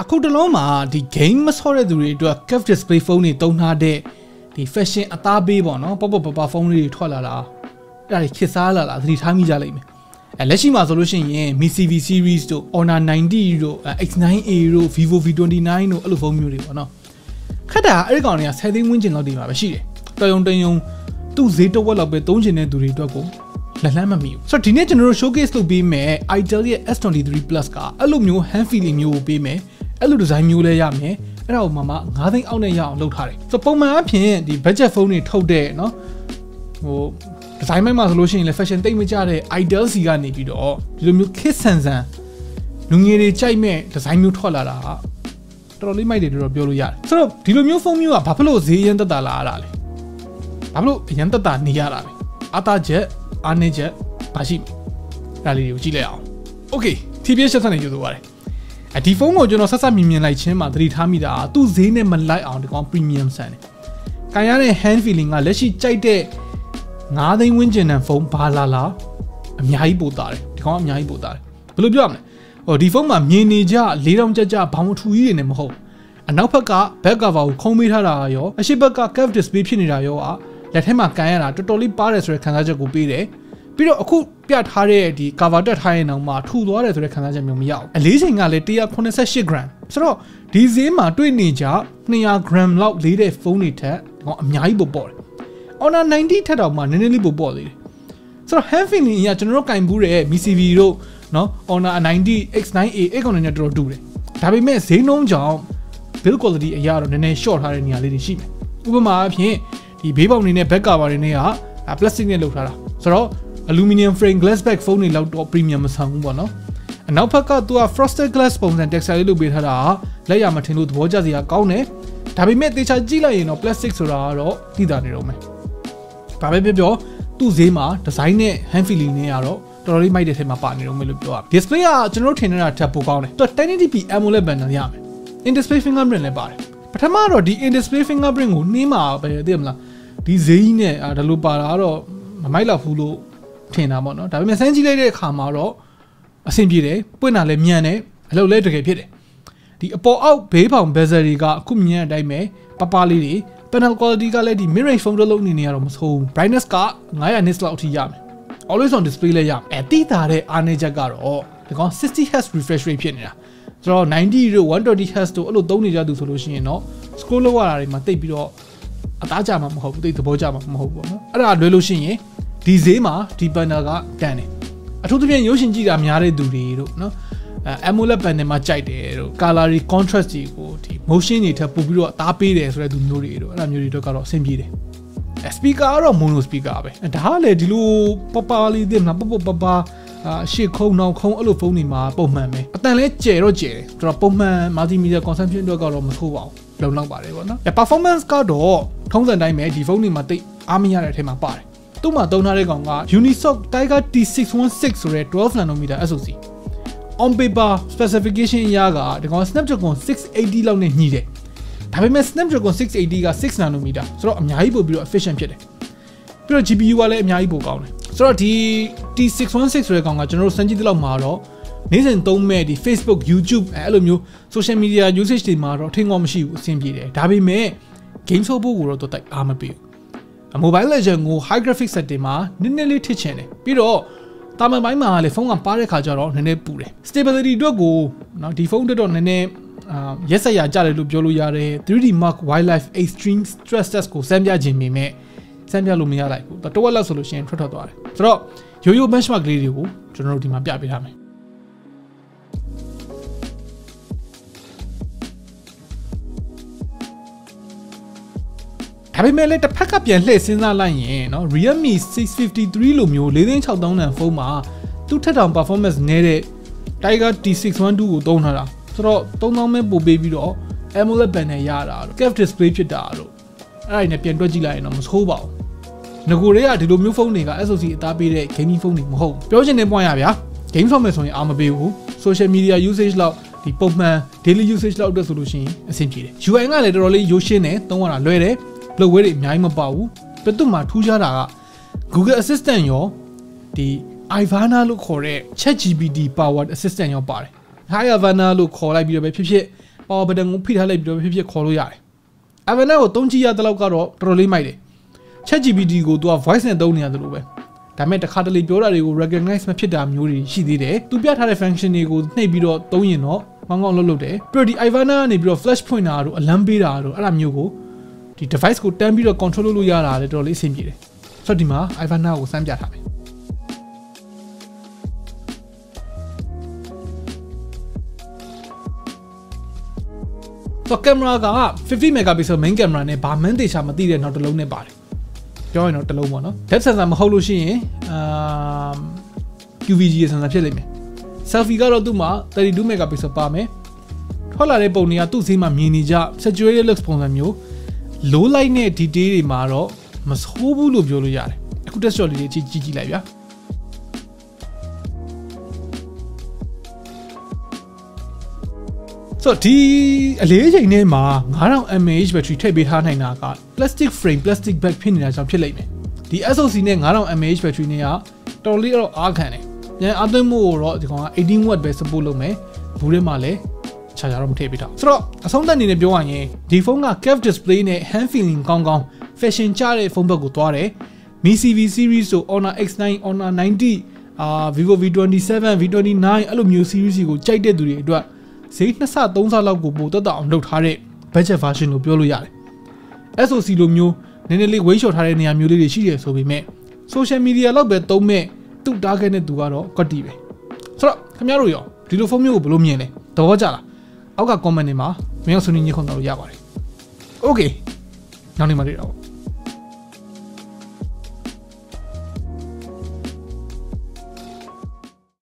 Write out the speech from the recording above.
အခုတလုံးမှာဒီ game မဆော့တဲ့သူတွေအတွက် curved display phone တွေတုံးထားတဲ့ဒီ fashion အသားပေးပေါ့နော်ပေါ့ပဖုန်းလေးတွေထွက်လာတာအဲ့ဒါတွေခစ်စားလာတာသတိထားမိကြလိမ့်မယ်လက်ရှိမှာဆိုလို့ရှိရင် Mi CV series တို့ Honor 90တို့ X9A တို့ Vivo V29 တို့အဲ့လိုဖုန်းမျိုးတွေပေါ့နော်ခက်တာအဲ့ဒီကောင်တွေက10သိန်းဝန်းကျင်လောက်တည်မှာပဲရှိတယ်တော်ယုံသူ့ဈေးတစ်ဝက်လောက်ပဲသုံးချင်တဲ့သူတွေအတွက်ကိုလက်လန်းမမီဘူးဆိုတော့ဒီနေ့ကျွန်တော်တို့ showcase လုပ်ပေးမယ် Itel ရဲ့ S23 Plus ကအဲ့လိုမျိုး hand feeling မျိုးကိုပေးမယ်အဲ့လို design မျိုးလဲရမယ်အဲ့ဒါကိုမှ9သိန်းအောက်နဲ့ရအောင်လုပ်ထားတယ်ဆိုတော့ပုံမှန်အဖြစ်ဒီ budget phone တွေထုတ်တဲ့เนาะဟို design မိုက်မှာဆိုလို့ရှိရင်လည်း fashion တိတ်မကြတဲ့ Itel စီကနေပြီးတော့ဒီလိုမျိုး kit ဆန်လူငယ်တွေကြိုက်မဲ့ design မျိုးထွက်လာတာတော်တော်လေးမိုက်တယ်လို့ပြောလို့ရတယ်ဆိုတော့ဒီလိုမျိုးဖုန်းမျိုးကဘာဖြစ်လို့ဈေးရမ်းတက်တာလာရတာလဲဘာဖြစ်လို့အရမ်းတက်တာနေရတာလဲအသားချက်အားနေချက်ဘာရှိဒါလေးကိုကြည့်လိုက်အောင် okay TBH ဆက်နေကြိုးပါတယ်ဒီဖုန်းကိုကျွန်တော်ဆက်မြင်လိုက်ချင်းမှာသတိထားမိတာသူ့ဈေးနဲ့မလိုက်အောင်ဒီကောင် premium ဆန်တယ်။ကန်ရတဲ့ hand feeling ကလက်ရှိကြိုက်တဲ့9သိန်းဝန်းကျင်တဲ့ဖုန်းဘာလာအများကြီးပိုတာတယ်ဒီကောင်အများကြီးပိုတာတယ်ဘယ်လိုပြောရမလဲဟိုဒီဖုန်းမှာမြင်နေကြ4000ကြဘောင်ထူကြီးတွေနဲ့မဟုတ်အနောက်ဘက်က back cover ကိုခုံးပေးထားတာရောအရှိဘက်က curved display ဖြစ်နေတာရောလက်ထဲမှာကန်ရတာတော်တော်လေးပါတယ်ဆိုတဲ့ခံစားချက်ကိုပေးတယ်ပြီးတော့အခုပြထားတဲ့ဒီ cover တက်ထားရဲ့နောက်မှာထူသွားတယ်ဆိုတဲ့ခံစားချက်မျိုးမရဘူးအလေးချိန်ကလည်း188 gram ဆိုတော့ဒီဈေးမှာတွေ့နေကြ200 gram လောက်လေးတဲ့ဖုန်းတွေထက်ဒီကောင်အများကြီးပိုပေါ့တယ် Honor 90ထက်တောင်မှနည်းနည်းလေးပိုပေါ့သေးတယ်ဆိုတော့ hand feeling ကကျွန်တော်တို့ကင်ဘူးတဲ့ Mi CV တို့နော် Honor 90 X9A အဲ့ကောင်တွေနဲ့တော်တော်တူတယ်ဒါပေမဲ့ဈေးနှုန်းကြောင့် build quality အရာတော့နည်းနည်း short ထားတဲ့နေရာလေးတွေရှိမယ်ဥပမာအဖြစ်ဒီဘေးပေါက်တွေနဲ့ back cover တွေနဲ့က plastic နဲ့လုပ်ထားတာဆိုတော့aluminum frame glass back phone တွေလောက်တော့ premium မဆောင်ဘူးပေါ့နော်အနောက်ဘက်ကသူက frosted glass ပုံစံ texture လေးလုပ်ပေးထားတာလက်ရမထင်လို့သဘောကျစရာကောင်းတယ်ဒါပေမဲ့တေချာကြည့်လိုက်ရင်တော့ plastic ဆိုတာကတော့သိတာနေတော့မယ်ဒါပဲပြောသူ့ဈေးမှာ design နဲ့ hand feeling နဲ့ကတော့တော်တော်လေးမိုက်တဲ့ထဲမှာပါနေတော့မယ်လို့ပြောရမယ် display ကကျွန်တော်တို့ထင်နေတာထပ်ပိုကောင်းတယ်သူက 1080p AMOLED panel ရမယ် in display fingerprint လည်းပါတယ်ပထမတော့ဒီ in display fingerprint ကိုနှင်းမှာပဲသိရမလားဒီဈေးကြီးနဲ့ဒါလိုပါတာကတော့မမိုက်လောက်ဘူးလို့ထင်တာပေါ့နော်ဒါပေမဲ့စမ်းကြည့်လိုက်တဲ့အခါမှာတော့အဆင်ပြေတယ်ပွင့်တာလည်းမြန်တယ်အလုပ်လည်းတကယ်ဖြစ်တယ်ဒီအပေါ်အောက်ဘေးဖောင် bezel တွေကအခုမြင်တဲ့အတိုင်းပဲပလေးတွေ panel quality ကလည်းဒီ mid range phone တစ်လုံးအနေနဲ့ကတော့မဆိုးဘူး brightness က900 nits လောက်အထိရမယ် always on display လည်းရမယ်တိတာတဲ့အားနည်းချက်ကတော့ဒီကောင်60 Hz refresh rate ဖြစ်နေတာဆိုတော့90တို့120 Hz တို့အဲ့လိုသုံးနေကြသူဆိုလို့ရှိရင်တော့ scroll လုပ်ရတာတွေမှာတိတ်ပြီးတော့အသားကြမှာမဟုတ်ဘူးတိတ်သဘောကျမှာမဟုတ်ဘူးပေါ့နော်အဲ့ဒါလွယ်လို့ရှိရင်ဒီဈေးမှာဒီ panel ကတန်တယ်အထူးသဖြင့်ရုပ်ရှင်ကြည့်တာများတဲ့သူတွေတို့နော်AMOLED panel မှာကြိုက်တယ်တို့ color contrast တွေကိုဒီ motion တွေထပ်ပို့ပြီးတော့အသားပေးတယ်ဆိုတဲ့သူမျိုးတွေတို့အဲ့ဒါမျိုးတွေတော့ကတော့အဆင်ပြေတယ် speaker ကတော့ mono speaker ပဲဒါကလည်းဒီလိုပလေးသိမလားပရှေ့ခုံနောက်ခုံအဲ့လိုဖုန်းတွေမှာပုံမှန်ပဲအတန်လဲကျယ်တော့ကျယ်တယ်ဆိုတော့ပုံမှန် multimedia consumption အတွက်ကတော့မဆိုးပါဘူးလုံလောက်ပါတယ်ပေါ့နော် performance ကတော့ထုံးစံတိုင်းပဲဒီဖုန်းတွေမှာတိတ်အားမရတဲ့အထက်မှာပါတယ်သူ့မှာသုံးထားတဲ့ကောင်က Unisoc Tiger T616 ဆိုတဲ့12 nanometer SoC on paper specification အရကဒီကောင် Snapdragon 680လောက်နဲ့ညှိတယ်ဒါပေမဲ့ Snapdragon 680က6 nanometer ဆိုတော့အများကြီးပို့ပြီးတော့ efficient ဖြစ်တယ်ပြီးတော့ GPU ကလည်းအများကြီးပိုကောင်းတယ်ဆိုတော့ဒီ T616 ဆိုတဲ့ကောင်ကကျွန်တော်တို့စမ်းကြည့်တဲ့လောက်မှာတော့နေ့စဉ်သုံးမဲ့ဒီ Facebook YouTube အဲ့လိုမျိုး social media usage တွေမှာတော့ထင်ကောင်းမရှိဘူးအဆင်ပြေတယ်ဒါပေမဲ့ game ဆော့ဖို့ကိုတော့တော်တော်အားမပေးဘူးMobile Legend ကို high graphics setting မှာနည်းနည်းလေးထစ်ချင်တယ်ပြီးတော့တာမန်ပိုင်းမှာလည်းဖုန်းကပါတဲ့ခါကျတော့နည်းနည်းပူတယ် stability အတွက်ကိုเนาะဒီဖုန်းတက်တော့နည်းနည်းရက်ဆက်ရကြတယ်လို့ပြောလို့ရတယ် 3D Mark Wildlife Extreme Stress Test ကိုစမ်းပြခြင်းပေမဲ့စမ်းပြလို့မရလိုက်ဘူးတဝက်လောက်ဆိုလို့ရှိရင်ထွက်သွားတယ်ဆိုတော့ရိုးရိုး benchmark လေးတွေကိုကျွန်တော်တို့ဒီမှာပြပေးထားမယ်ဒါပေမဲ့လည်းတစ်ဖက်ကပြန်လှည့်စဉ်းစားလိုက်ရင်เนาะ Realme 653လိုမျိုး46,000တန်ဖုန်းမှာသူ့ထက်တောင် performance နည်းတဲ့ Tiger T612 ကိုသုံးထားတာဆိုတော့3000ပဲပို့ပေးပြီးတော့ AMOLED panel ရတာတို့ curved display ဖြစ်တာတို့အဲ့ဒါနဲ့ပြန်တွက်ကြည့်လိုက်ရင်တော့မဆိုးပါဘူးငကိုတွေကဒီလိုမျိုးဖုန်းတွေက SoC အသားပေးတဲ့ gaming ဖုန်းတွေမဟုတ်ပြောချင်တဲ့ point ရဗျာ game ဆော့မယ်ဆိုရင်အားမပေးဘူး social media usage လောက်ဒီပုံမှန် daily usage လောက်အတွက်ဆိုလို့ရှိရင်အဆင်ပြေတယ် UI ကလည်းတော်တော်လေးရိုးရှင်းတယ်သုံးရတာလွယ်တယ်လို့ဝဲတွေအများကြီးမပေါ့ဘူးပြတ်သူမှာထူးခြားတာက Google Assistant ရောဒီ Ivana လို့ခေါ်တဲ့ ChatGPT powered assistant ရောပါတယ် Hi Ivana လို့ခေါ်လိုက်ပြီးတော့ပဲဖြစ် power button ကိုဖိထားလိုက်ပြီးတော့ဖြစ်ခေါ်လို့ရတယ် Avana ကိုသုံးကြည့်ရတဲ့လောက်ကတော့တော်တော်လေးမိုက်တယ် ChatGPT ကိုသူက voice နဲ့သုံးနေရတယ်လို့ပဲဒါပေမဲ့တစ်ခါတလေပြောတာတွေကို recognize မဖြစ်တာမျိုးတွေရှိသေးတယ်သူပြထားတဲ့ function တွေကိုနှိပ်ပြီးတော့သုံးရင်တော့ကောင်းကောင်းလုပ်တယ်ပြီးတော့ဒီ Ivana ကနေပြီးတော့ flash ဖွင့်တာတို့အလံပေးတာတို့အဲ့ဒါမျိုးကိုဒီ device ကိုတန်းပြီးတော့ control လုပ်လို့ရတာလည်းတော်တော်လေးအဆင်ပြေတယ်ဆိုတော့ဒီမှာ Ivana ကိုစမ်းပြထားမယ်တော့ camera က50 megapixel main camera နဲ့ဘာမှန်းသေချာမသိတဲ့နောက်တစ်လုံးနဲ့ပါတယ်ပြောရင်တော့တစ်လုံးပေါ့နော် depth sensor မဟုတ်လို့ရှိရင်QVG sensor ဖြစ်လိမ့်မယ် selfie ကတော့သူ့မှာ32 megapixel ပါမယ်ထွက်လာတဲ့ပုံတွေကသူ့ဈေးမှာမြင်နေကြ saturated looks ပုံစံမျိုး low light နဲ့ detail တွေမှာတော့မဆိုးဘူးလို့ပြောလို့ရတယ်အခု test shot လေးတွေကြည့်လိုက်ဗျာဆိုတော့ဒီအလေးချိန်ထဲမှာ 9000 mAh battery ထည့်ပေးထားနိုင်တာက plastic frame plastic back ဖြစ်နေတာကြောင့်ဖြစ်လိမ့်မယ်ဒီ SoC နဲ့ 9000 mAh battery နဲ့ကတော်လေးတော့အားခံတယ်ပြန်အားသွင်းမှုတော့ဒီကောင်က18 watt ပဲ support လုပ်မယ်ဘူးထဲမှာလည်းချာချာတော့မထည့်ပေးထားဆိုတော့အဆုံးသတ်အနေနဲ့ပြောရရင်ဒီဖုန်းက curved display နဲ့ hand feeling ကောင်းကောင်း fashion ကျတဲ့ဖုန်းဘက်ကိုသွားတယ် Mi CV series ဆို Honor X9 Honor 90 Vivo V27 V29 အဲ့လိုမျိုး series ကိုကြိုက်တဲ့သူတွေအတွက်ဈေး2ဆ3ဆလောက်ကိုပိုတက်အောင်လုပ်ထားတဲ့ budget version လို့ပြောလို့ရတယ် SoC လိုမျိုးနည်းနည်းလေးဝေးလျှော်ထားတဲ့နေရာမျိုးလေးတွေရှိတယ်ဆိုပေမဲ့ social media လောက်ပဲသုံးမဲ့သူ့ target နဲ့သူကတော့ကွက်တီပဲဆိုတော့ခင်ဗျားတို့ရောဒီလိုဖုန်းမျိုးကိုဘယ်လိုမြင်လဲသဘောကျလားအောက်က comment တွေမှာမင်းတို့ဆွေးနွေးညှိခွန်းတော့ရပါတယ် okay နောက်နေ့မှတွေ့တော့